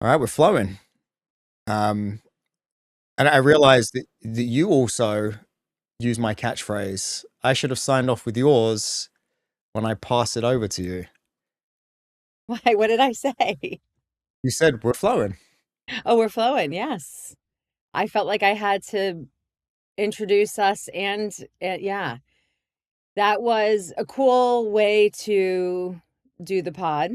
All right, we're flowing. Um, and I realized that you also use my catchphrase. I should have signed off with yours when I pass it over to you. Why? What did I say? You said we're flowing. Oh, we're flowing. Yes. I felt like I had to introduce us and yeah, that was a cool way to do the pod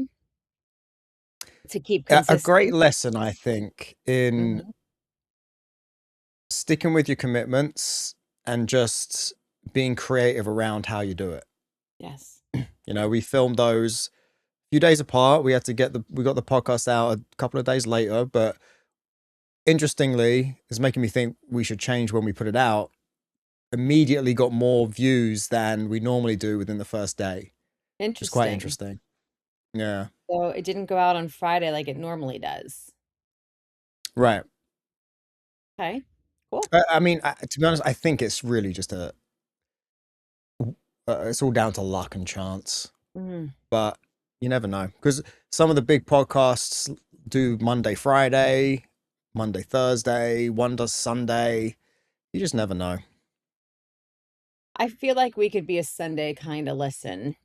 to keep A great consistent. lesson, I think, in Hmm. sticking with your commitments and just being creative around how you do it. Yes. We filmed those a few days apart. We got the podcast out a couple of days later, but interestingly, it's making me think we should change when we put it out. Immediately got more views than we normally do within the first day. Which is quite Interesting. interesting. Yeah. So it didn't go out on Friday like it normally does. Right. Okay. Cool. I mean, to be honest, I think it's really just it's all down to luck and chance. Mm. But you never know because some of the big podcasts do Monday, Friday, Monday, Thursday. One does Sunday. You just never know. I feel like we could be a Sunday kind of listen.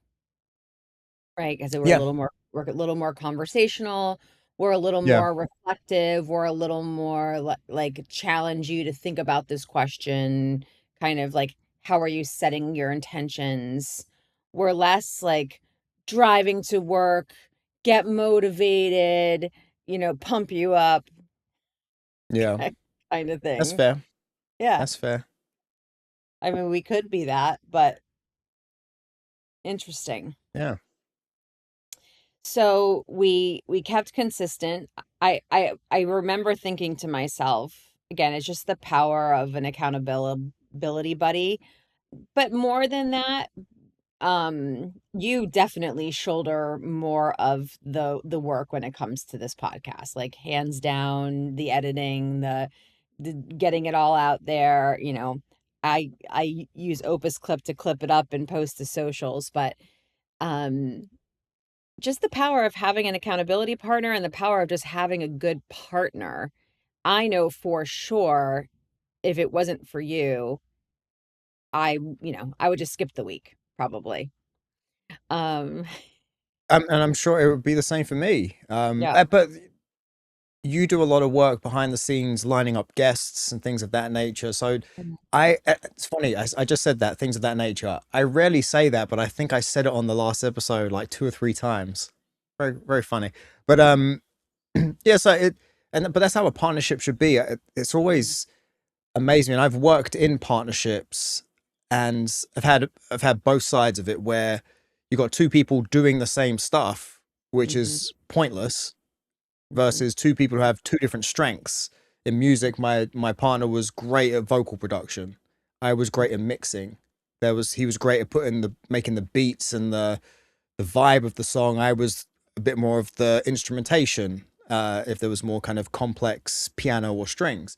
Right, because Yeah. we're a little more conversational, we're a little Yeah. more reflective, we're a little more like challenge you to think about this question, kind of like how are you setting your intentions? We're less like driving to work, get motivated, pump you up Yeah. kind of That's thing. fair. Yeah. That's fair. I mean, we could be that, but interesting. Yeah. So we kept consistent. I remember thinking to myself, again, it's just the power of an accountability buddy. But more than that, you definitely shoulder more of the work when it comes to this podcast. Like hands down, the editing, the getting it all out there, I use Opus Clip to clip it up and post to socials, but um just the power of having an accountability partner and the power of just having a good partner. I know for sure if it wasn't for you, I would just skip the week probably. Um, And I'm sure it would be the same for me. yeah. But you do a lot of work behind the scenes, lining up guests and things of that nature. So Mhm. it's funny. I just said that things of that nature. I rarely say that, but I think I said it on the last episode like two or three times. Very, very funny. But yeah. But that's how a partnership should be. It's always amazed me, and I've worked in partnerships, and I've had both sides of it where you got two people doing the same stuff, which Mhm. is pointless Mhm. versus two people who have two different strengths. In music, my partner was great at vocal production. I was great at mixing. He was great at putting the making the beats and the vibe of the song. I was a bit more of the instrumentation. If there was more kind of complex piano or strings,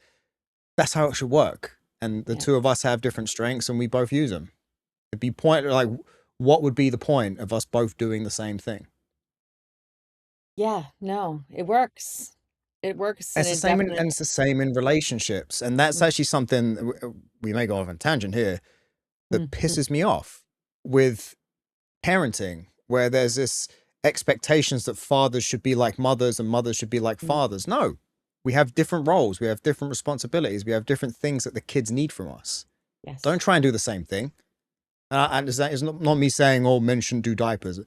that's how it should work. And the Yeah. two of us have different strengths, and we both use them. It'd be point like, what would be the point of us both doing the same thing? Yeah, no, it works. It works and It's the it same definitely. and it's the same in relationships, and that's actually something we may go off on a tangent here that Mhm. pisses me off with parenting, where there's this expectations that fathers should be like mothers and mothers should be like Mhm. fathers. No, we have different roles, we have different responsibilities, we have different things that the kids need from us. Don't Yes. try and do the same thing. And it's not me saying all men shouldn't do diapers.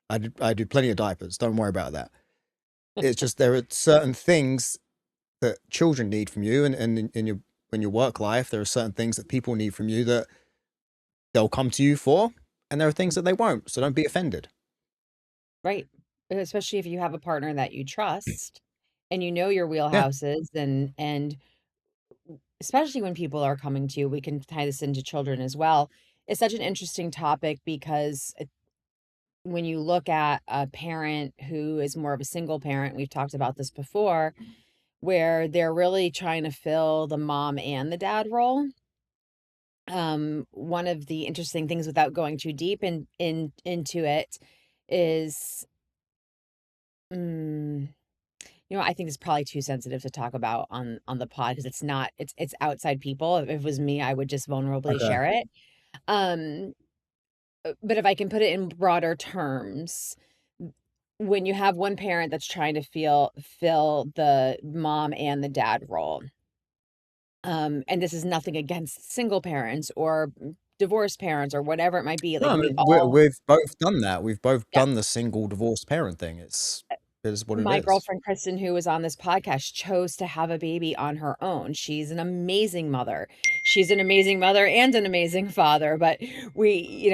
I do plenty of diapers. Don't worry about that. It's just there are certain things that children need from you, and in your in your work life, there are certain things that people need from you that they'll come to you for, and there are things that they won't. So don't be offended. Right. Especially if you have a partner that you trust and you know your Yeah, wheelhouses and especially when people are coming to you, we can tie this into children as well. It's such an interesting topic because when you look at a parent who is more of a single parent, we've talked about this before, where they're really trying to fill the mom and the dad role. One of the interesting things without going too deep into it is, mm, I think it's probably too sensitive to talk about on the pod because it's not it's outside people. If it was me, I would just vulnerably Okay. share it. Um, but if I can put it in broader terms, when you have one parent that's trying to fill the mom and the dad role, and this is nothing against single parents or divorced parents or whatever it might be, No, like I we mean, all, we've both done that. We've both yeah. done the single divorced parent thing. It is what it My is. girlfriend Kristen, who was on this podcast, chose to have a baby on her own. She's an amazing mother. She's an amazing mother and an amazing father. But we,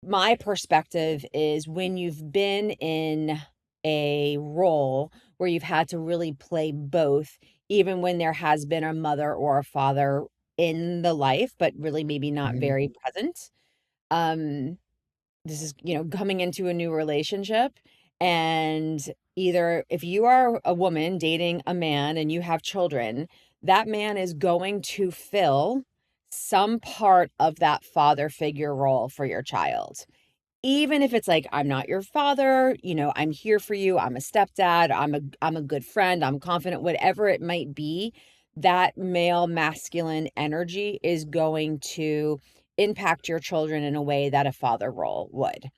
my perspective is when you've been in a role where you've had to really play both, even when there has been a mother or a father in the life, but really maybe not Mhm. very present. Um, this is, coming into a new relationship. And either if you are a woman dating a man and you have children, that man is going to fill some part of that father figure role for your child. Even if it's like, I'm not your father, I'm here for you, I'm a stepdad, I'm a good friend, I'm confident, whatever it might be, that male masculine energy is going to impact your children in a way that a father role would.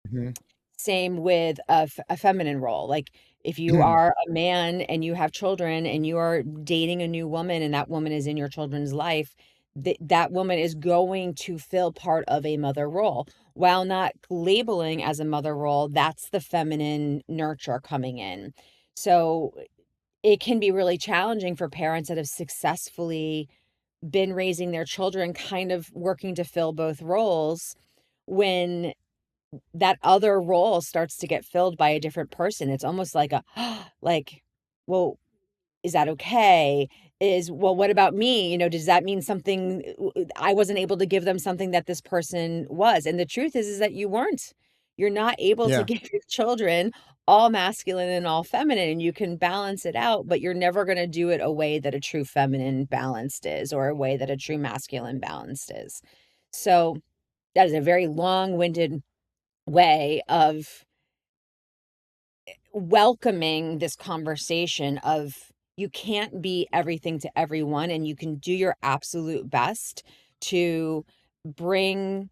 Mhm. Same with a feminine role. Like, if you are a man and you have children and you are dating a new woman and that woman is in your children's life, that woman is going to fill part of a mother role. While not labeling as a mother role, that's the feminine nurture coming in. So it can be really challenging for parents that have successfully been raising their children, kind of working to fill both roles when that other role starts to get filled by a different person. It's almost like a like, well, is that okay? Well, what about me? Does that mean something? I wasn't able to give them something that this person was. And the truth is that you weren't. You're not able to Yeah. give your children all masculine and all feminine. And you can balance it out, but you're never going to do it a way that a true feminine balanced is, or a way that a true masculine balanced is. So that is a very long-winded way of welcoming this conversation of, you can't be everything to everyone, and you can do your absolute best to bring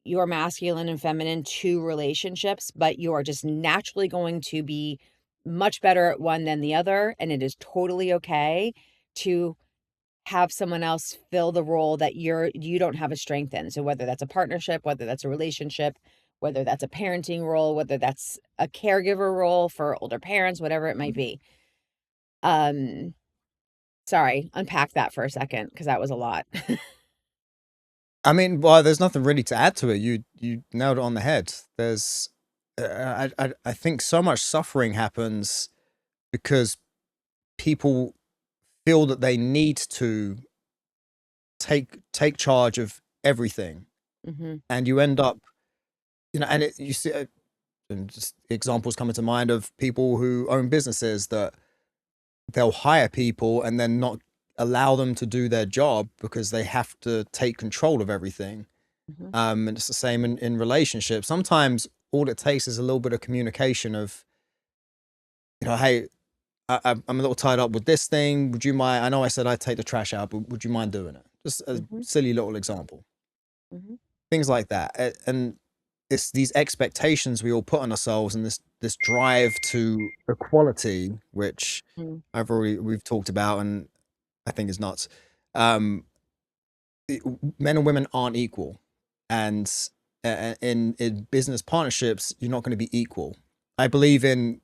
your masculine and feminine to relationships, but you are just naturally going to be much better at one than the other, and it is totally okay to have someone else fill the role that you don't have a strength in. So whether that's a partnership, whether that's a relationship, whether that's a parenting role, whether that's a caregiver role for older parents, whatever it might be. Um, sorry, unpack that for a second because that was a lot. I mean, well, there's nothing really to add to it. You nailed it on the head. There's, I think so much suffering happens because people feel that they need to take charge of everything, Mhm. and you end up, and you see, and just examples coming to mind of people who own businesses that they'll hire people and then not allow them to do their job because they have to take control of everything. Mhm. And it's the same in relationships. Sometimes all it takes is a little bit of communication of, hey, I'm a little tied up with this thing. Would you mind? I know I said I'd take the trash out, but would you mind doing it? Just a Mhm. silly little example. Mhm. Things like that. And it's these expectations we all put on ourselves and this drive to equality, which Mhm. we've talked about and I think is nuts. Um, Men and women aren't equal, and in business partnerships, you're not going to be equal. I believe in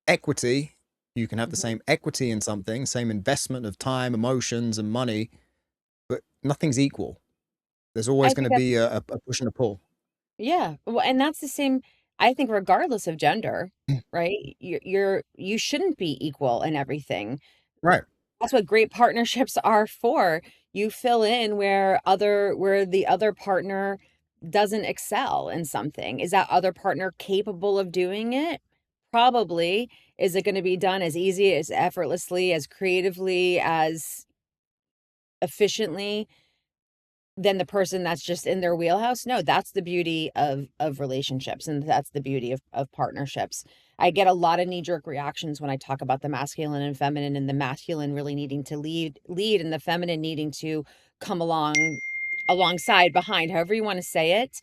equity. You can have the Mhm. same equity in something, same investment of time, emotions, and money, but nothing's equal. There's always I going think to that's, be a push and a pull. yeah. Well, and that's the same, I think, regardless of gender, right? You shouldn't be equal in everything. Right. That's what great partnerships are for. You fill in where the other partner doesn't excel in something. Is that other partner capable of doing it? Probably. Is it going to be done as easy, as effortlessly, as creatively, as efficiently? than the person that's just in their wheelhouse. No, that's the beauty of relationships, and that's the beauty of partnerships. I get a lot of knee-jerk reactions when I talk about the masculine and feminine, and the masculine really needing to lead and the feminine needing to come alongside, behind, however you want to say it,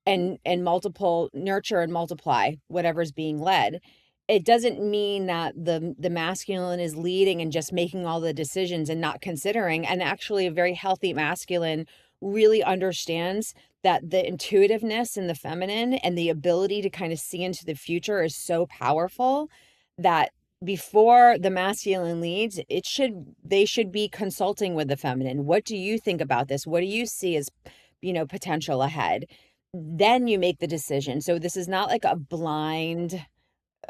and multiple nurture and multiply whatever's being led. It doesn't mean that the masculine is leading and just making all the decisions and not considering. And actually, a very healthy masculine really understands that the intuitiveness in the feminine and the ability to kind of see into the future is so powerful that before the masculine leads, they should be consulting with the feminine. What do you think about this? What do you see as, potential ahead? Then you make the decision. So this is not like a blind,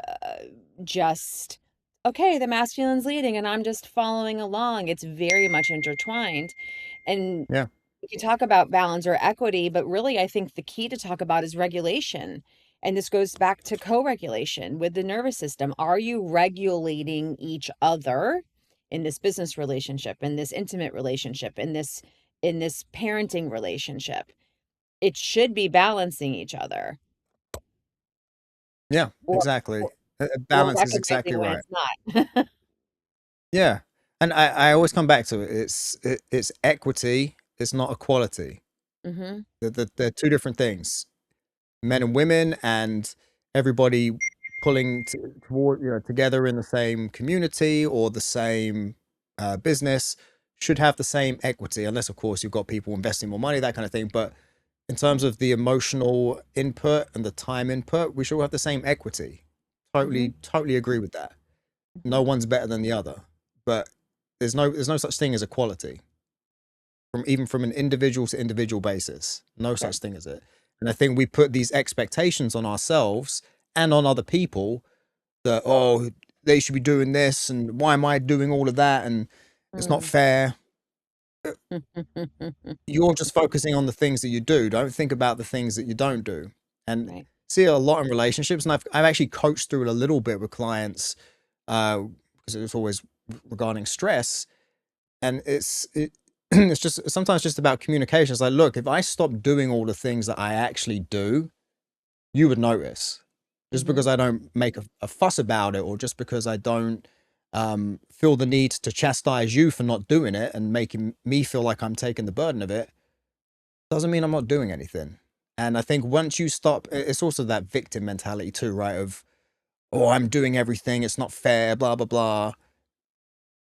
uh, just, okay, the masculine's leading and I'm just following along. It's very much intertwined. And Yeah. we can talk about balance or equity, but really, I think the key to talk about is regulation. And this goes back to co-regulation with the nervous system. Are you regulating each other in this business relationship, in this intimate relationship, in this parenting relationship? It should be balancing each other, Yeah, or exactly. or Balance is exactly recognizing when right. it's not. Yeah. And I always come back to it. It's equity, it's not equality. Mhm, They're two different things. Men and women and everybody pulling toward, together in the same community or the same business should have the same equity, unless of course you've got people investing more money, that kind of thing. But in terms mhm, of the emotional input and the time input, we should all have the same equity. mhm, Totally agree with that. mhm. No one's better than the other, but there's no such thing as equality from even from an individual to individual basis. No Sure. such thing as it. And I think we put these expectations on ourselves and on other people that, oh, they should be doing this and why am I doing all of that and it's not Mm. fair. You're just focusing on the things that you do. Don't think about the things that you don't do. And Right. see a lot in relationships, and I've actually coached through it a little bit with clients because it's always regarding stress, and it's just sometimes just about communication. It's like, look, if I stop doing all the things that I actually do, you would notice. Just Mhm, because I don't make a fuss about it, or just because I don't feel the need to chastise you for not doing it and making me feel like I'm taking the burden of it, doesn't mean I'm not doing anything. And I think once you stop, it's also that victim mentality too, right? Of, oh, I'm doing everything, it's not fair, blah blah blah,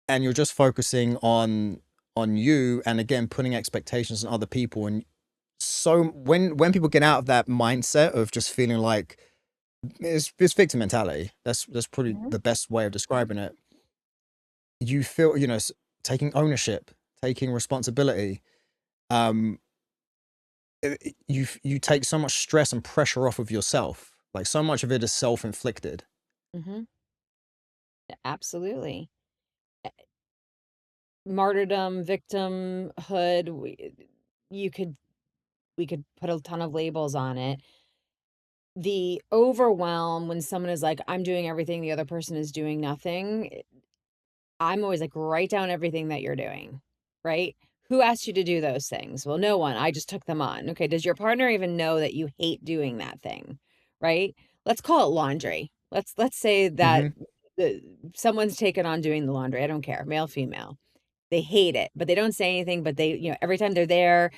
and you're just focusing on you, and again putting expectations on other people. And so when people get out of that mindset of just feeling like it's victim mentality, that's probably mhm, the best way of describing it. You feel, taking ownership, taking responsibility. Um, you take so much stress and pressure off of yourself. Like so much of it is self inflicted. mhm. Absolutely. Martyrdom, victimhood, you could we could put a ton of labels on it. The overwhelm when someone is like, "I'm doing everything, the other person is doing nothing." I'm always like, "Write down everything that you're doing." Right? Who asked you to do those things? Well, no one. I just took them on. Okay, does your partner even know that you hate doing that thing? Right? Let's call it laundry. Let's say that Hmm. the someone's taken on doing the laundry. I don't care, male, female. They hate it, but they don't say anything, but every time they're there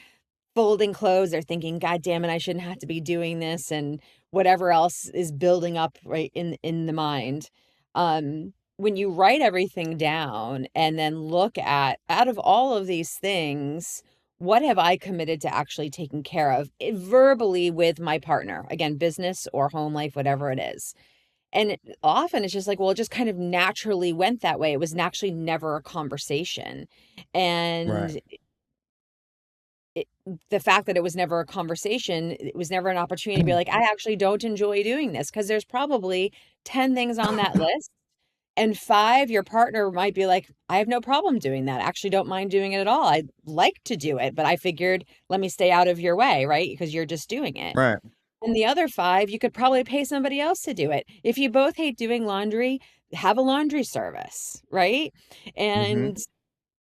folding clothes, they're thinking, "God damn it, I shouldn't have to be doing this," and whatever else is building up right in the mind. When you write everything down and then look at, out of all of these things, what have I committed to actually taking care of verbally with my partner? Again, business or home life, whatever it is. And often it's just like, well, it just kind of naturally went that way. It was actually never a conversation. Right. And it the fact that it was never a conversation, it was never an opportunity to be like, "I actually don't enjoy doing this," because there's probably 10 things on that list, and 5, your partner might be like, "I have no problem doing that. I actually don't mind doing it at all. I'd like to do it, but I figured let me stay out of your way," right? Because you're just doing it. Right. And the other 5, you could probably pay somebody else to do it. If you both hate doing laundry, have a laundry service, right? Hmm. And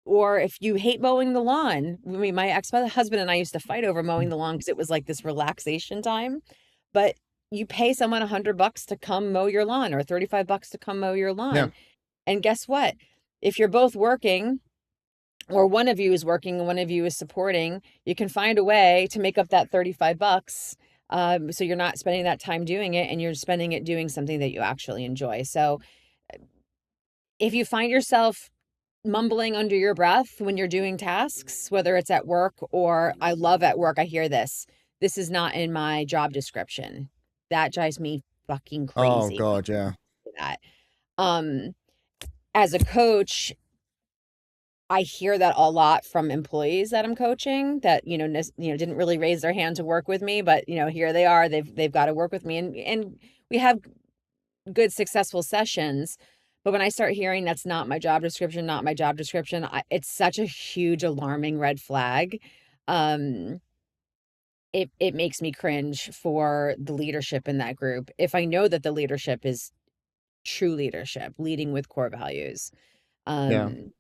or if you hate mowing the lawn. I mean, my ex-husband and I used to fight over mowing the lawn because it was like this relaxation time. But you pay someone $100 to come mow your lawn, or $35 to come mow your Yeah. lawn. And guess what? If you're both working, or one of you is working and one of you is supporting, you can find a way to make up that $35. So you're not spending that time doing it, and you're spending it doing something that you actually enjoy. So if you find yourself mumbling under your breath when you're doing tasks, whether it's at work, or I love at work, I hear this is not in my job description. That drives me fucking Oh crazy. God, yeah. That. Um, as a coach, I hear that a lot from employees that I'm coaching that, didn't really raise their hand to work with me, but here they are. They've got to work with me, and we have good successful sessions. But when I start hearing that's not my job description, not my job description, it's such a huge alarming red flag. Um, it makes me cringe for the leadership in that group. If I know that the leadership is true leadership, leading with core values. Yeah. Um,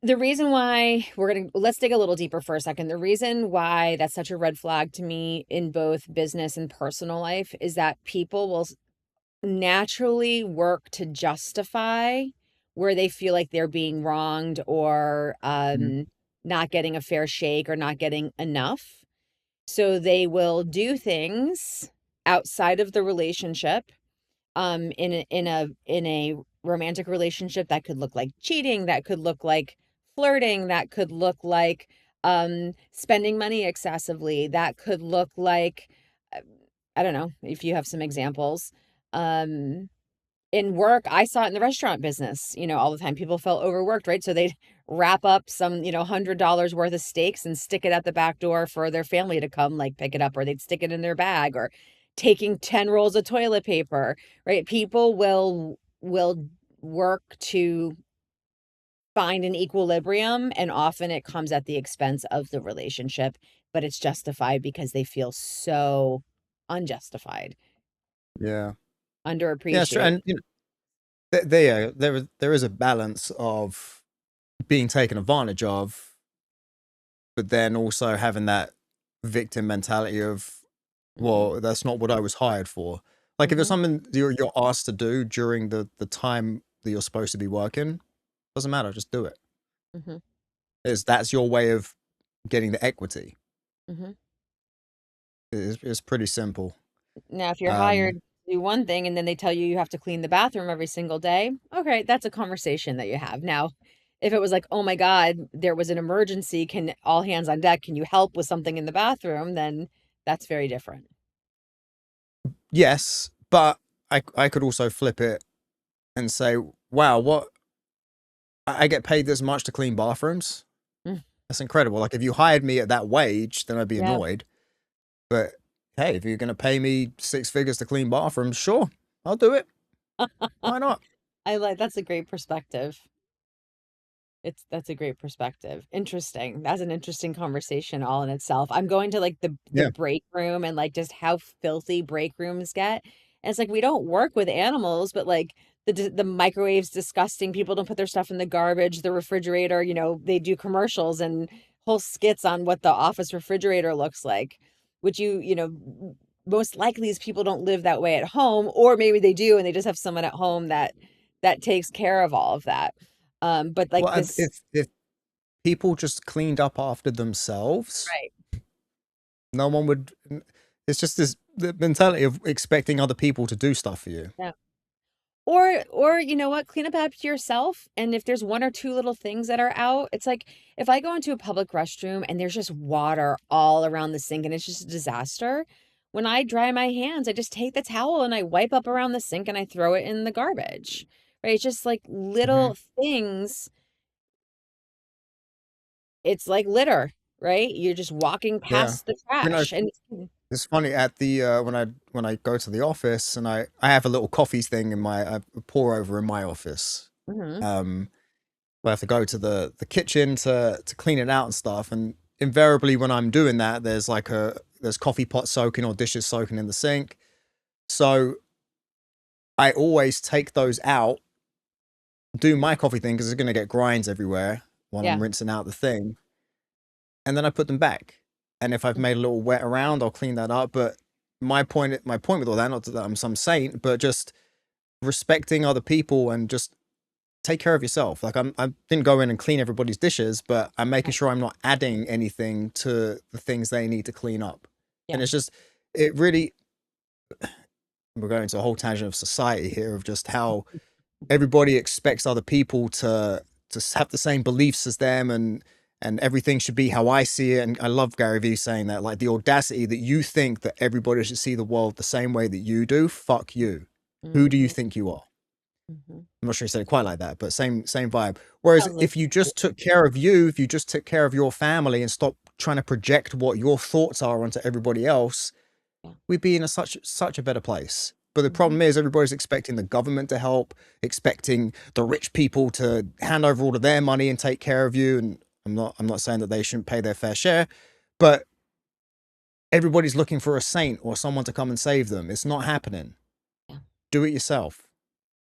the reason why let's dig a little deeper for a second. The reason why that's such a red flag to me in both business and personal life is that people will naturally work to justify where they feel like they're being wronged, or Mhm. not getting a fair shake, or not getting enough. So they will do things outside of the relationship, in a romantic relationship, that could look like cheating, that could look like flirting, that could look like spending money excessively, that could look like, uh, I don't know if you have some examples. um in work, I saw it in the restaurant business, all the time. People felt overworked, right? So they'd wrap up some, $100 worth of steaks and stick it at the back door for their family to come, like, pick it up, or they'd stick it in their bag, or taking 10 rolls of toilet paper, right? People will work to find an equilibrium, and often it comes at the expense of the relationship, but it's justified because they feel so unjustified, Yeah. Yeah, sure. underappreciated. And there is a balance of being taken advantage of, but then also having that victim mentality of, Hmm. well, that's not what I was hired for. Like if it's Hmm. something you're asked to do during the time that you're supposed to be working, doesn't matter, just do it. Hmm. Is that's your way of getting the equity. Hmm. It's pretty simple. Now, if you're hired Um, to do one thing and then they tell you you have to clean the bathroom every single day, okay, that's a conversation that you have. Now, if it was like, oh my God, there was an emergency, can all hands on deck, can you help with something in the bathroom? Then that's very different. yes, but I could also flip it and say, wow, what I get paid this much to clean bathrooms? Mm. That's incredible. Like if you hired me at that wage, then I'd be Yeah. annoyed. But hey, if you're gonna pay me six figures to clean bathrooms, sure, I'll do it. Why not? That's a great perspective. That's a great perspective. Interesting. That's an interesting conversation all in itself. I'm going to, like, the Yeah. break room, and like just how filthy break rooms get. And it's like we don't work with animals, but like the microwave's disgusting. People don't put their stuff in the garbage. The refrigerator, they do commercials and whole skits on what the office refrigerator looks like, which most likely these people don't live that way at home, or maybe they do and they just have someone at home that takes care of all of that. But like Well, this. if people just cleaned up after themselves, Right. no one would. It's just this the mentality of expecting other people to do stuff for you. Yeah. Or you know what? Clean up after yourself. And if there's one or two little things that are out, it's like if I go into a public restroom and there's just water all around the sink and it's just a disaster, when I dry my hands, I just take the towel and I wipe up around the sink and I throw it in the garbage. Right? It's just like Mhm. little things. It's like litter, right? You're just walking Yeah, past the you know, trash and it's funny at the when I go to the office and I have a little coffee thing in my I pour over in my office. Mhm. Um, I have to go to the kitchen to clean it out and stuff. And invariably, when I'm doing that, there's coffee pot soaking or dishes soaking in the sink. So I always take those out do my coffee thing because it's going to get grinds everywhere while I'm Yeah. rinsing out the thing, and then I put them back. And if I've made a little wet around, I'll clean that up. But my point with all that, not that I'm some saint, but just respecting other people and just take care of yourself. Like I didn't go in and clean everybody's dishes, but I'm making Right. sure I'm not adding anything to the things they need to clean up. Yeah. And it's just, it really, we're going to a whole tangent of society here of just how everybody expects other people to have the same beliefs as them, and everything should be how I see it. And I love Gary Vee saying that, like the audacity that you think that everybody should see the world the same way that you do. Fuck you. Who do you Hmm. think you are? Hmm. I'm not sure he said it quite like that, but same vibe. Whereas Sounds like if you just took care of you, if you just took care of your family and stopped trying to project what your thoughts are onto everybody else, yeah. we'd be in a such a better place. But the Hmm. problem is everybody's expecting the government to help, expecting the rich people to hand over all of their money and take care of you. And I'm not saying that they shouldn't pay their fair share, but everybody's looking for a saint or someone to come and save them. It's not happening. Yeah. Do it yourself.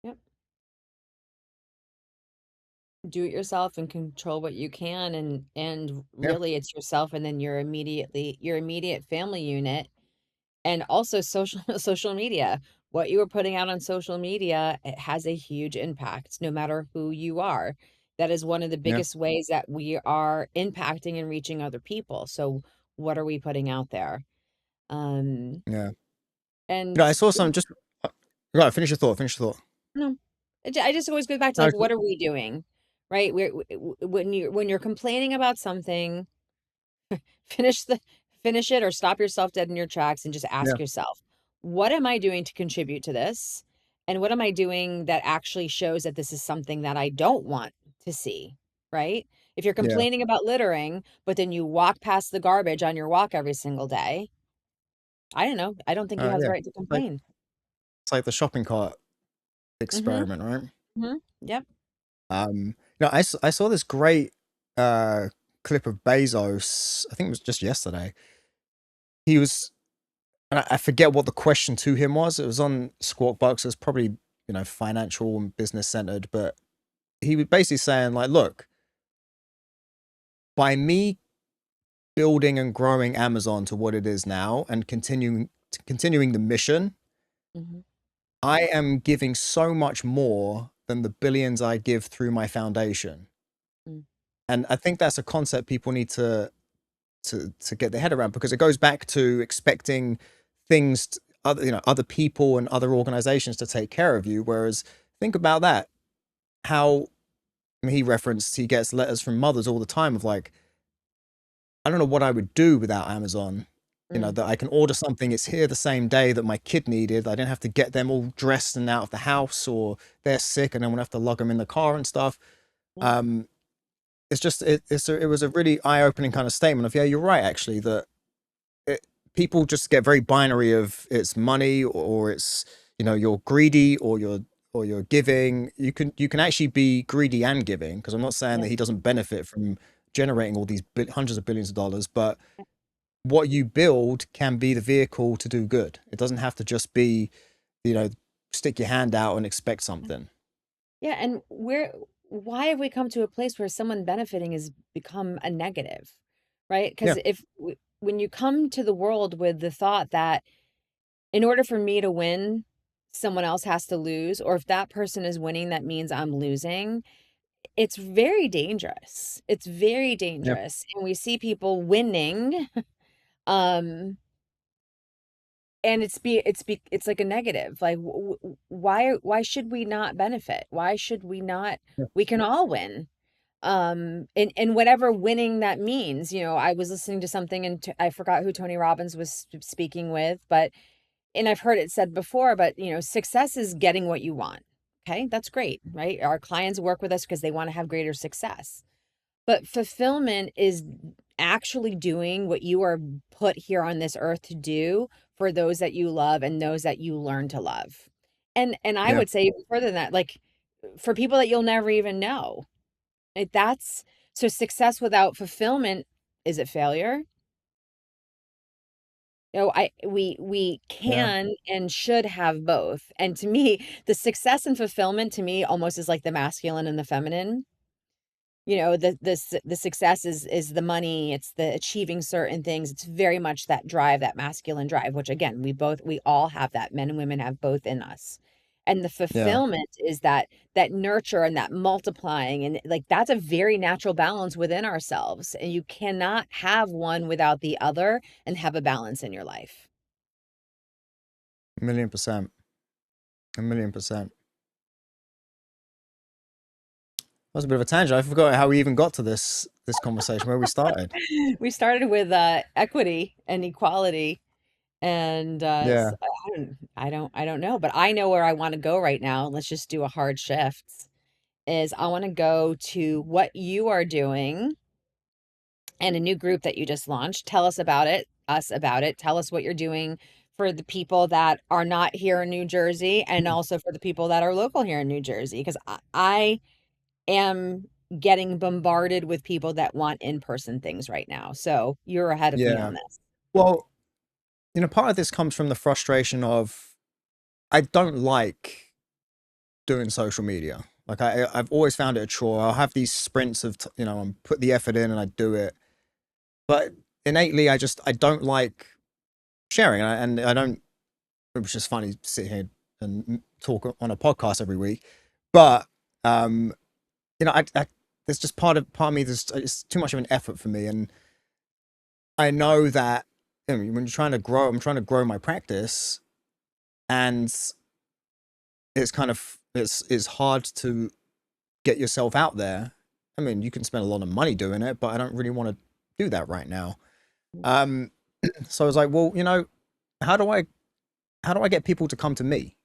Yep. Do it yourself and control what you can, and Yeah, really it's yourself and then your immediate family unit, and also social social media. What you are putting out on social media, it has a huge impact no matter who you are. That is one of the yeah, biggest ways that we are impacting and reaching other people. So what are we putting out there? Um yeah. and I saw some just right. Finish your thought. Finish your thought. No, I just always go back to, No, like, what are we doing? Right? When you're complaining about something, finish the finish it or stop yourself dead in your tracks and just yeah, ask yourself, what am I doing to contribute to this? And what am I doing that actually shows that this is something that I don't want to see? Right? If you're yeah. complaining about littering, but then you walk past the garbage on your walk every single day, I don't know. I don't think you have the Yeah. right to complain. It's like the shopping cart Mm-hmm. experiment, right? Mm-hmm. Yep. I saw this great uh clip of Bezos. I think it was just yesterday. He was, and I forget what the question to him was. It was on Squawk Box. It was probably, financial and business centered, but he was basically saying like, look, by me building and growing Amazon to what it is now and continuing the mission, Mm-hmm. I am giving so much more than the billions I give through my foundation. Mm. And I think that's a concept people need to get their head around, because it goes back to expecting things other people and other organizations to take care of you. Whereas think about that, how, I mean, he gets letters from mothers all the time of like, I don't know what I would do without Amazon. Mm. That I can order something, it's here the same day that my kid needed. I didn't have to get them all dressed and out of the house, or they're sick and then we'll have to lug them in the car and stuff. Yeah. um it's just it was a really eye-opening kind of statement of, yeah, you're right, actually, that people just get very binary of it's money, or it's, you're greedy, or you're giving. You can actually be greedy and giving, because I'm not saying Yeah. that he doesn't benefit from generating all these hundreds of billions of dollars, but what you build can be the vehicle to do good. It doesn't have to just be, you know stick your hand out and expect something. Yeah, and why have we come to a place where someone benefiting has become a negative, right? Yeah, Because when you come to the world with the thought that in order for me to win, someone else has to lose, or if that person is winning, that means I'm losing, it's very dangerous. It's very yeah, dangerous. And we see people winning, um, and it's like a negative. Like, why should we not benefit? Why should we not? yeah, We can all win, in whatever winning that means. I was listening to something, and I forgot who Tony Robbins was speaking with, but and I've heard it said before, but success is getting what you want. Okay, that's great, right? Our clients work with us because they want to have greater success, but fulfillment is actually doing what you are put here on this earth to do for those that you love and those that you learn to love. And I yeah. would say even further than that, like, for people that you'll never even know. That's so success without fulfillment, is it failure? We Yeah. can and should have both. And to me, the success and fulfillment to me almost is like the masculine and the feminine. The success is the money, it's the achieving certain things. It's very much that drive, that masculine drive, which again, we all have that. Men and women have both in us. And the Yeah. fulfillment is that nurture and that multiplying, and like that's a very natural balance within ourselves. And you cannot have one without the other and have a balance in your life. 1,000,000%. 1,000,000%. That was a bit of a tangent. I forgot how we even got to this conversation, where we started. We started with equity and equality. And Yeah. I don't know, but I know where I want to go right now. Let's just do a hard shift. Is I want to go to what you are doing and a new group that you just launched. Tell us about it, us about it. Tell us what you're doing for the people that are not here in New Jersey, and also for the people that are local here in New Jersey, because I am getting bombarded with people that want in-person things right now. So you're ahead of me Yeah. on this. Well, part of this comes from the frustration of, I don't like doing social media. Like, I've always found it a chore. I'll have these sprints of, I put the effort in and I do it. But innately, I don't like sharing. And I don't, it's just funny to sit here and talk on a podcast every week. But, um, there's just part of me, it's too much of an effort for me. And I know that, when you're trying to grow, I'm trying to grow my practice, and it's hard to get yourself out there. I mean, you can spend a lot of money doing it, but I don't really want to do that right now. Um, so I was like, well, how do I get people to come to me?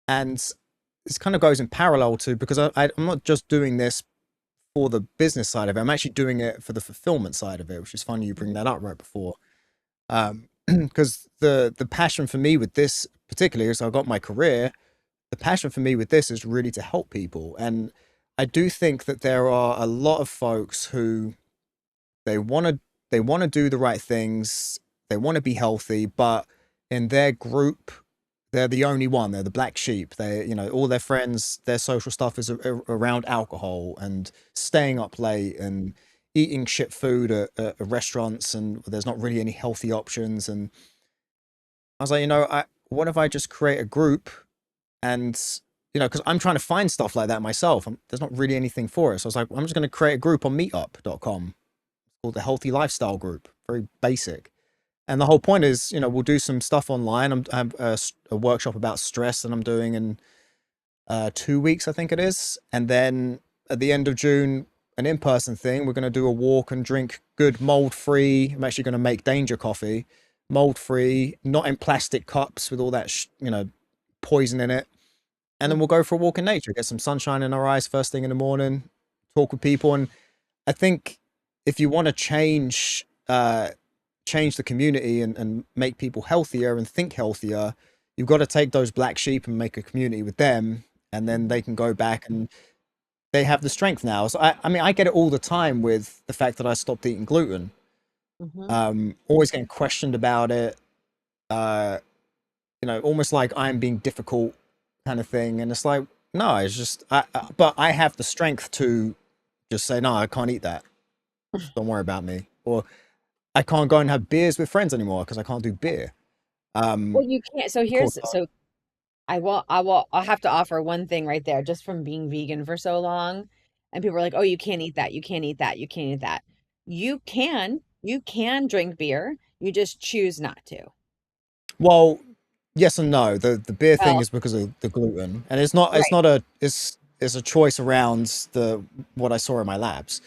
And this kind of goes in parallel to, because I'm not just doing this for the business side of it. I'm actually doing it for the fulfillment side of it, which is funny you bring that up right before. Because the passion for me with this particularly is, I got my career. The passion for me with this is really to help people, and I do think that there are a lot of folks who, they want to they want to do the right things, they want to be healthy, but in their group, they're the only one. They're the black sheep. All their friends, their social stuff is around alcohol and staying up late and eating shit food at restaurants, and there's not really any healthy options. And I was like, what if I just create a group, and because I'm trying to find stuff like that myself. There's not really anything for it. So I was like, I'm just going to create a group on meetup.com called the Healthy Lifestyle Group. Very basic. And the whole point is, we'll do some stuff online. I have a workshop about stress that I'm doing in 2 weeks, I think it is. And then at the end of June, an in-person thing. We're going to do a walk and drink good mold-free. I'm actually going to make Danger coffee, mold-free, not in plastic cups with all that, poison in it. And then we'll go for a walk in nature, get some sunshine in our eyes first thing in the morning, talk with people. And I think if you want to change the community, and make people healthier and think healthier, you've got to take those black sheep and make a community with them, and then they can go back, and they have the strength now. So I mean, I get it all the time with the fact that I stopped eating gluten. Mm-hmm. Always getting questioned about it. Uh, almost like I'm being difficult, kind of thing. And it's like, no, it's just, but I have the strength to just say, no, I can't eat that. Don't worry about me. Or I can't go and have beers with friends anymore because I can't do beer. Well, you can't. So Of course. I'll have to offer one thing right there, just from being vegan for so long. And people are like, oh, you can't eat that. You can't eat that. You can't eat that. You can drink beer. You just choose not to. Well, yes and no. The beer thing Well, is because of the gluten, and it's right, not a it's a choice around the what I saw in my labs.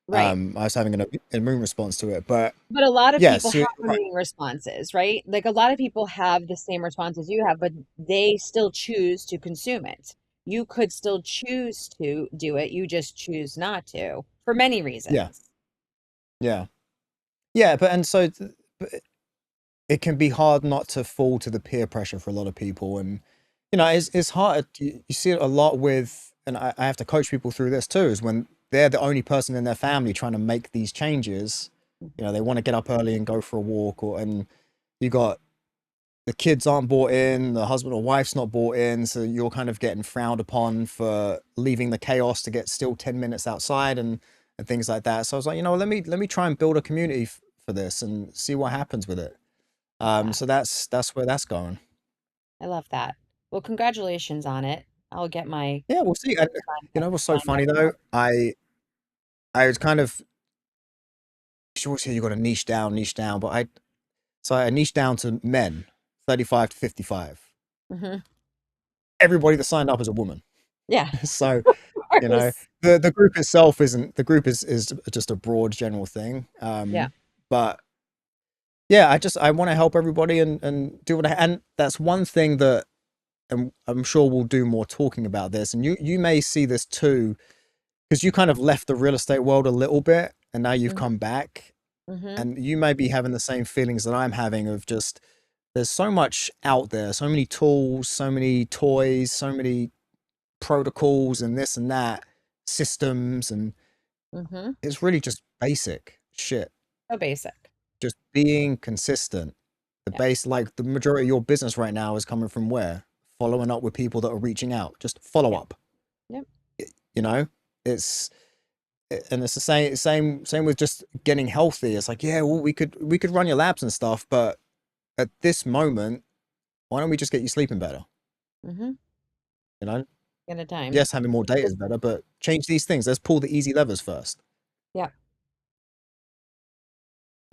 right. I was having an immune response to it, but But a lot of people yes, have you're right. immune responses, right? Like a lot of people have the same responses you have, but they still choose to consume it. You could still choose to do it. You just choose not to for many Yeah, reasons. yeah, yeah. But and so but it can be hard not to fall to the peer pressure for a lot of people, and it's hard. You see it a lot with, and I have to coach people through this too, is when they're the only person in their family trying to make these changes. They want to get up early and go for a walk, and you got the kids aren't bought in, the husband or wife's not bought in, so you're kind of getting frowned upon for leaving the chaos to get still 10 minutes outside and things like that. So I was like, let me try and build a community for this and see what happens with it. Love that. So that's where that's going. I love that. Well, congratulations on it. I'll get my Yeah, we'll see. And, what's so signed funny up though? now. I was kind of sure you got to niche down, but I niched down to men, 35 to 55. Hmm. Everybody that signed up is a woman. Yeah, So, of you know, course. the group itself isn't the group is just a broad general thing. Yeah. But yeah, I want to help everybody and do what and that's one thing that and I'm sure we'll do more talking about this. And you may see this too, because you kind of left the real estate world a little bit and now you've Hmm. come back Hmm. and you may be having the same feelings that I'm having of just there's so much out there, so many tools, so many toys, so many protocols and this and that, systems, and Hmm. it's really just basic shit. So basic. Just being consistent. The Yeah. base, like the majority of your business right now is coming from where? Following up with people that are reaching out. Just follow Yeah. up. Yep. You know, it's and it's the same with just getting healthy. It's like, yeah, well, we could run your labs and stuff, but at this moment, why don't we just get you sleeping better? Hmm. You know, At a time. yes, having more data is better, but change these things. Let's pull the easy levers first. Yeah,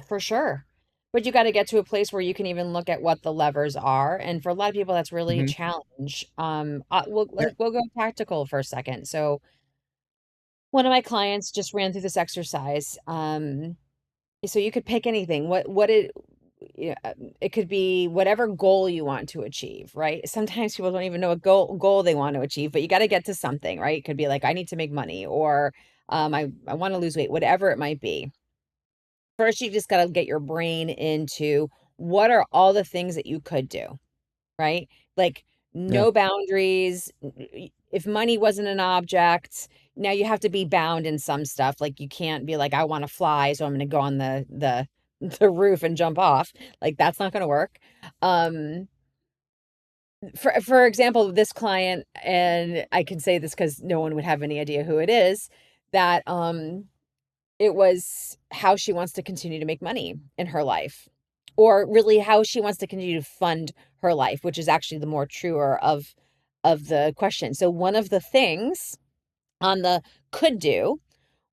for sure. But you got to get to a place where you can even look at what the levers are. And for a lot of people, that's really a Hmm. challenge. We'll Yeah, we'll go tactical for a second. So one of my clients just ran through this exercise. So you could pick anything. Yeah, it could be whatever goal you want to achieve, right? Sometimes people don't even know what goal they want to achieve, but you got to get to something, right? It could be like I need to make money, or I want to lose weight, whatever it might be. First, you just got to get your brain into what are all the things that you could do, right? Like yeah, no boundaries. If money wasn't an object, now you have to be bound in some stuff. Like you can't be like, I want to fly, so I'm going to go on the the roof and jump off. Like that's not going to work. Um, for example, this client, and I can say this because no one would have any idea who it is, that it was how she wants to continue to make money in her life, or really how she wants to continue to fund her life, which is actually the more truer of the question. So one of the things on the could do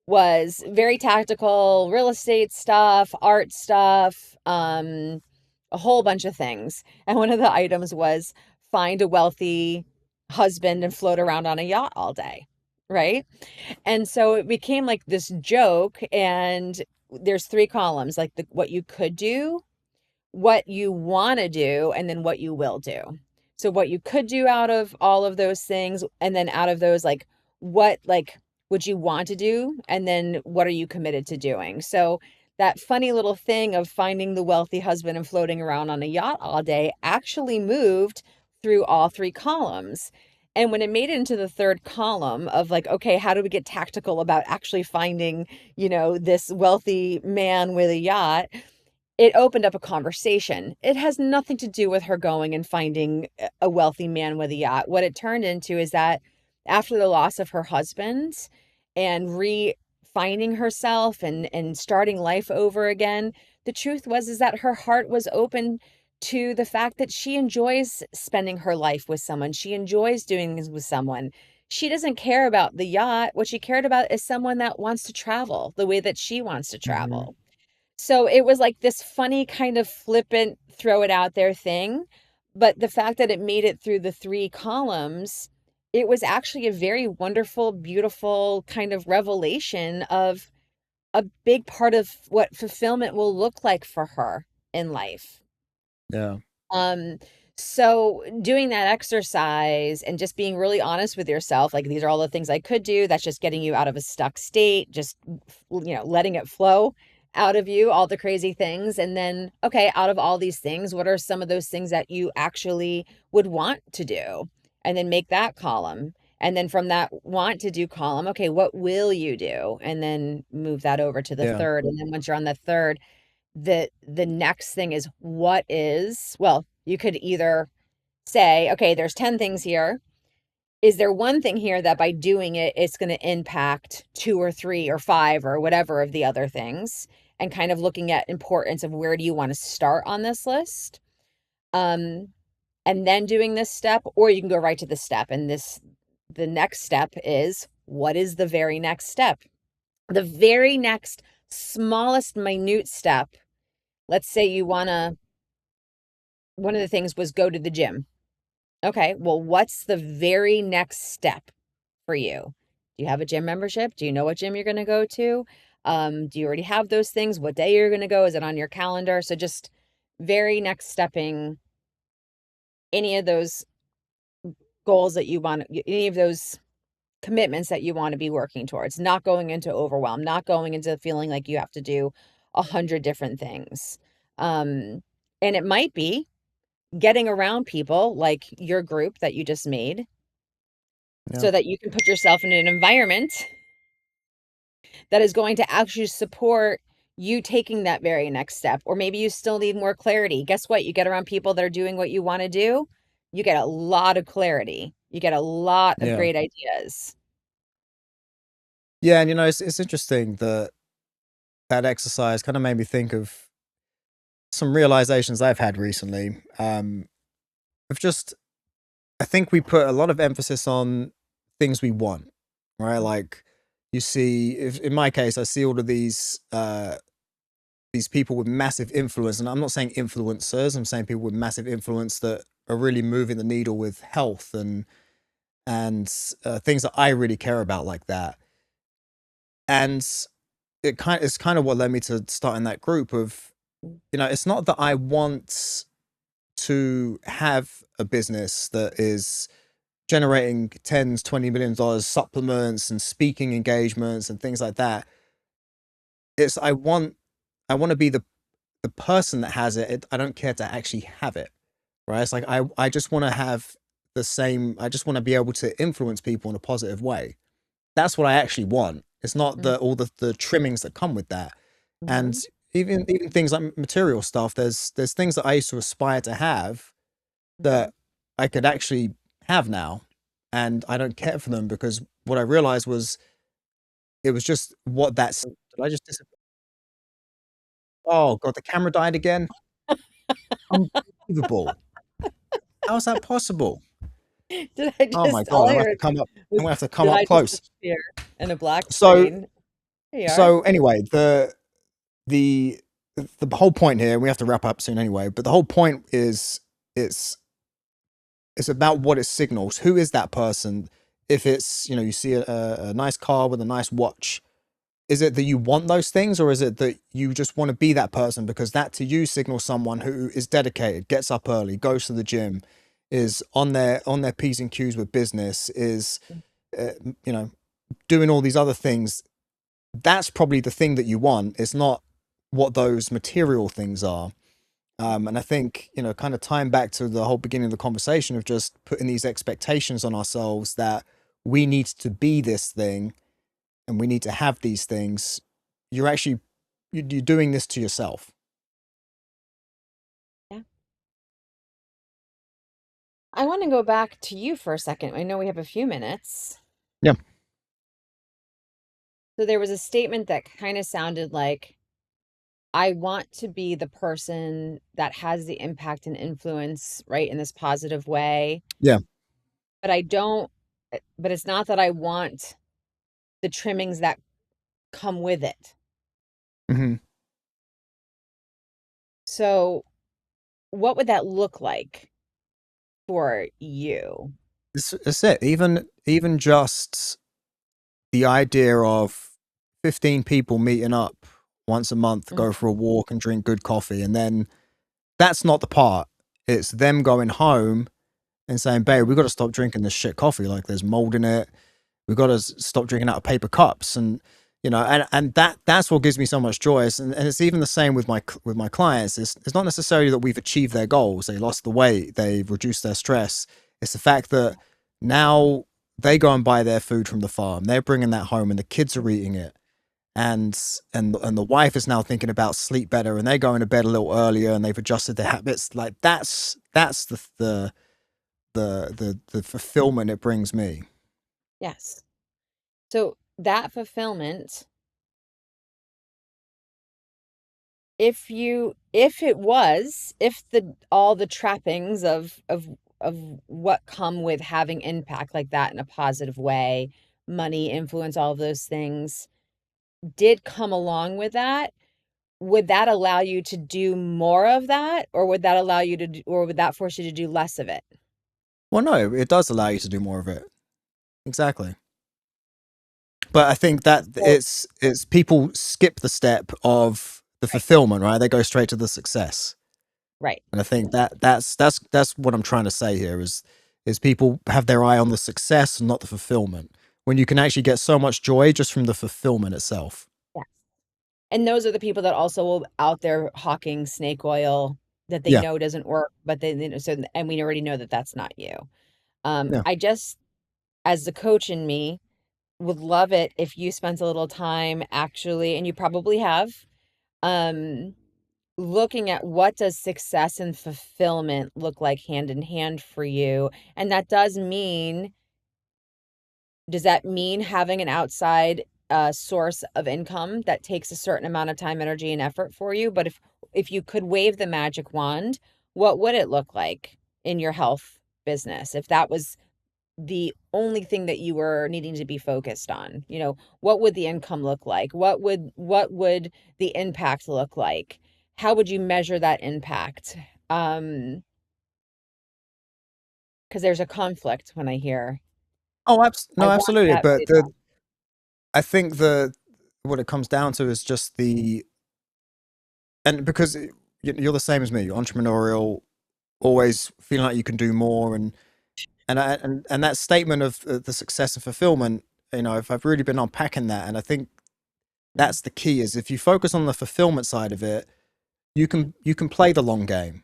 was very tactical real estate stuff, art stuff, a whole bunch of things. And one of the items was find a wealthy husband and float around on a yacht all day, right? And so it became like this joke, and there's three columns, like what you could do, what you want to do, and then what you will do. So what you could do out of all of those things, and then out of those, like what would you want to do, and then what are you committed to doing? So that funny little thing of finding the wealthy husband and floating around on a yacht all day actually moved through all three columns. And when it made it into the third column of like, okay, how do we get tactical about actually finding, this wealthy man with a yacht? It opened up a conversation. It has nothing to do with her going and finding a wealthy man with a yacht. What it turned into is that after the loss of her husband and finding herself and starting life over again, the truth was is that her heart was open to the fact that she enjoys spending her life with someone. She enjoys doing things with someone. She doesn't care about the yacht. What she cared about is someone that wants to travel the way that she wants to hmm, travel. So it was like this funny kind of flippant, throw it out there thing. But the fact that it made it through the three columns, it was actually a very wonderful, beautiful kind of revelation of a big part of what fulfillment will look like for her in life. yeah, Um, so doing that exercise and just being really honest with yourself, like these are all the things I could do, that's just getting you out of a stuck state, just letting it flow out of you, all the crazy things. And then, okay, out of all these things, what are some of those things that you actually would want to do? And then make that column. And then from that want to do column, okay, what will you do? And then move that over to the yeah, third. And then once you're on the third, the next thing is what is, well, you could either say, okay, there's 10 things here. Is there one thing here that by doing it, it's going to impact two or three or five or whatever of the other things? And kind of looking at importance of where do you want to start on this list? Um, and then doing this step, or you can go right to the step. And the next step is, what is the very next step? The very next smallest minute step. Let's say you want to, one of the things was go to the gym. Okay, well, what's the very next step for you? Do you have a gym membership? Do you know what gym you're going to go to? Do you already have those things? What day you're going to go? Is it on your calendar? So just very next stepping any of those goals that you want, any of those commitments that you want to be working towards, not going into overwhelm, not going into feeling like you have to do 100 different things. Um, and it might be getting around people like your group that you just made Yeah. so that you can put yourself in an environment that is going to actually support you taking that very next step. Or maybe you still need more clarity. Guess what? You get around people that are doing what you want to do, you get a lot of clarity. You get a lot of Yeah. great ideas. Yeah. And it's interesting that that exercise kind of made me think of some realizations I've had recently. Of just, I think we put a lot of emphasis on things we want, right? Like you see, if in my case, I see all of these people with massive influence, and I'm not saying influencers, I'm saying people with massive influence that are really moving the needle with health and things that I really care about like that. And it's kind of what led me to starting that group of, it's not that I want to have a business that is generating tens, $20 million supplements and speaking engagements and things like that. It's I want to be the person that has it. I don't care to actually have it. Right. It's like I just want to have the same, I just want to be able to influence people in a positive way. That's what I actually want. It's not Mhm, the all the trimmings that come with that. And mhm, even things like material stuff, there's things that I used to aspire to have mhm. that I could actually have now. And I don't care for them because what I realized was it was just what that's did I just oh god, the camera died again? Unbelievable. How is that possible? Did I Oh my just, all god, I heard I'm was, gonna have to come did up I just close. disappear in a black So screen? There you are. so anyway, the the whole point here, we have to wrap up soon anyway, but the whole point is it's it's about what it signals. Who is that person? If it's, you see a nice car with a nice watch, is it that you want those things, or is it that you just want to be that person because that to you signals someone who is dedicated, gets up early, goes to the gym, is on their P's and Q's with business, is uh, you know doing all these other things. That's probably the thing that you want. It's not what those material things are. And I think, kind of tying back to the whole beginning of the conversation of just putting these expectations on ourselves that we need to be this thing and we need to have these things. You're actually you're doing this to yourself. Yeah. I want to go back to you for a second. I know we have a few minutes. Yeah. So there was a statement that kind of sounded like, I want to be the person that has the impact and influence, right, in this positive way. Yeah. But I don't, but it's not that I want the trimmings that come with it. Hmm. So what would that look like for you? It's it. Even just the idea of 15 people meeting up once a month, go for a Mhm, walk and drink good coffee, and then that's not the part. It's them going home and saying, "Babe, we got to mhm, stop drinking this shit coffee. Like, there's mold in it. We got to stop drinking out of paper cups." And and that's what gives me so much joy. And it's even the same with my clients. It's not necessarily that we've achieved their goals. They lost the weight. They've reduced their stress. It's the fact that now they go and buy their food from the farm. They're bringing that home, and the kids are eating it. and and the wife is now thinking about sleep better, and they're going to bed a little earlier, and they've adjusted their habits. Like that's the fulfillment it brings me. Yes. So that fulfillment, if the all the trappings of what come with having impact like that in a positive way, money, influence, all of those things did come along with that, would that allow you to do more of that, or would that allow you to or would that force you to do less of it? Well, no, it does allow you to do more of it. Exactly. But I think that Well, it's people skip the step of the right, fulfillment, right? They go straight to the success. right. And I think that that's what I'm trying to say here is people have their eye on the success and not the fulfillment. When you can actually get so much joy just from the fulfillment itself. Yes. And those are the people that also will out there hawking snake oil that they Yeah. know doesn't work, but they so and we already know that that's not you. Yeah. I just, as the coach in me, would love it if you spent a little time actually, and you probably have, um, looking at what does success and fulfillment look like hand in hand for you. And that does that mean having an outside source of income that takes a certain amount of time, energy, and effort for you? But if you could wave the magic wand, what would it look like in your health business if that was the only thing that you were needing to be focused on? What would the income look like? What would the impact look like? How would you measure that impact? Um, because there's a conflict when I hear, Oh, I no, want absolutely. that But really bad. I think the what it comes down to is just the and because you're the same as me, you're entrepreneurial, always feeling like you can do more, and that statement of the success and fulfillment. If I've really been unpacking that, and I think Mm, that's the key is if you focus on the fulfillment side of it, you can play the long game.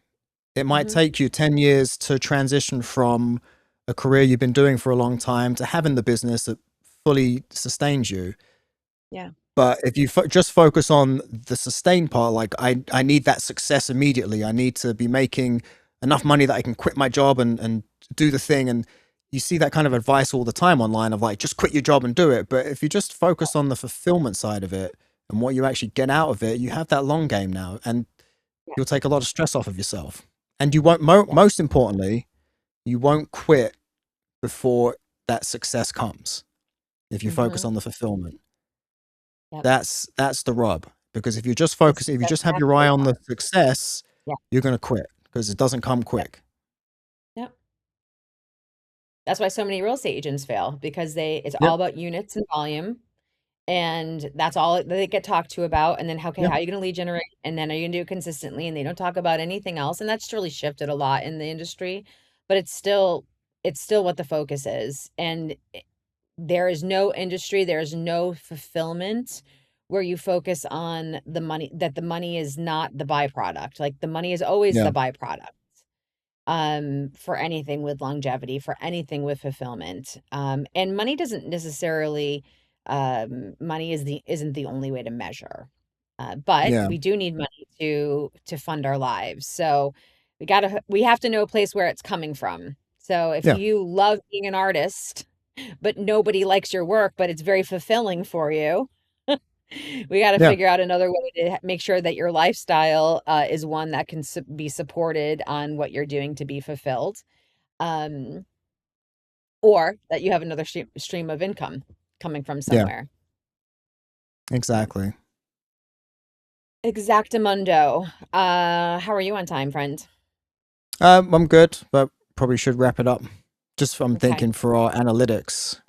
It might mm-hmm. take you 10 years to transition from a career you've been doing for a long time to having the business that fully sustains you. Yeah. But if you just focus on the sustain part, like I need that success immediately. I need to be making enough money that I can quit my job and do the thing. And you see that kind of advice all the time online of like, just quit your job and do it. But if you just focus on the fulfillment side of it and what you actually get out of it, you have that long game now, and Yeah. you'll take a lot of stress off of yourself. And you won't, Yeah. most importantly, you won't quit before that success comes if you focus Mm-hmm. on the fulfillment. Yep. That's the rub. Because if you just Because focus, if you that's just have your eye actually on the hard. success, Yeah. you're gonna quit because it doesn't come Yep. quick. Yep. That's why so many real estate agents fail because it's all Yep. about units and volume. And that's all they get talked to about. And then, okay, Yeah. how are you going to lead generate? And then are you going to do it consistently? And they don't talk about anything else. And that's really shifted a lot in the industry, but it's still what the focus is. And there is no industry, there is no fulfillment where you focus on the money, that the money is not the byproduct. Like the money is always Yeah. the byproduct, for anything with longevity, for anything with fulfillment. And money doesn't necessarily, money isn't the only way to measure. But Yeah. we do need money to fund our lives. So we have to know a place where it's coming from. So if Yeah. you love being an artist, but nobody likes your work, but it's very fulfilling for you, we got to Yeah. figure out another way to make sure that your lifestyle is one that can be supported on what you're doing to be fulfilled, um, or that you have another stream of income coming from Yeah. somewhere. So, Exactly. exactamundo. How are you on time, friend? I'm good, but probably should wrap it up. Just I'm Okay. thinking for our analytics.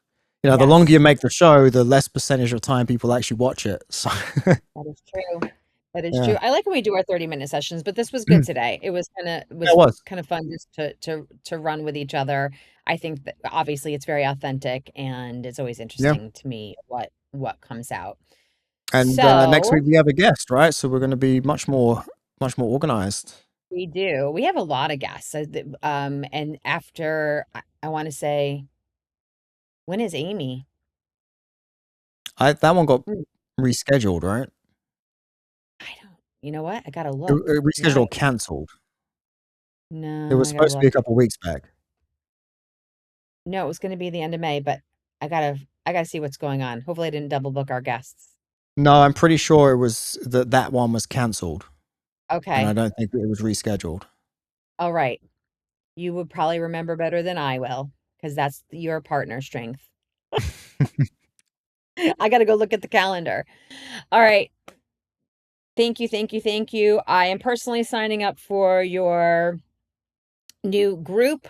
The longer you Yes, make the show, the less percentage of time people actually watch it. So that is true. That is true. yeah. I like when we do our 30-minute sessions, but this was good Yeah, today. It was kind of it it was was. kind of fun just to run with each other. I think that obviously it's very authentic, and it's always Yeah. interesting to me what comes out. And next So week we have a guest, right? So we're going to be much more organized. we do. We have a lot of guests. And after I want to say, when is Amy? That one got Hmm. rescheduled, right? I don't, you know what? I gotta It, look. it Now rescheduled I, or cancelled. It no, was I gotta supposed to be a look. couple weeks back. No, it was gonna be the end of May, but I gotta see what's going on. Hopefully I didn't double book our guests. No, I'm pretty sure it was that one was cancelled, and I Okay. don't think it was rescheduled. All right. You would probably remember better than I will, because that's your partner strength. I gotta go look at the calendar. All right. Thank you, thank you, thank you. I am personally signing up for your new group.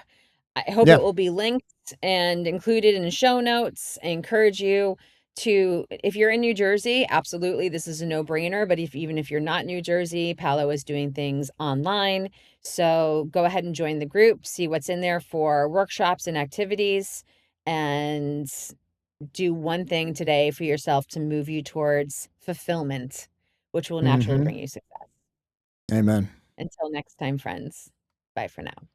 I hope Yeah. it will be linked and included in the show notes. I encourage you to, if you're in New Jersey, absolutely, this is a no-brainer. But even if you're not New Jersey, Paolo is doing things online. So go ahead and join the group, see what's in there for workshops and activities, and do one thing today for yourself to move you towards fulfillment, which will naturally Hmm. bring you success. Amen. Until next time, friends. Bye for now.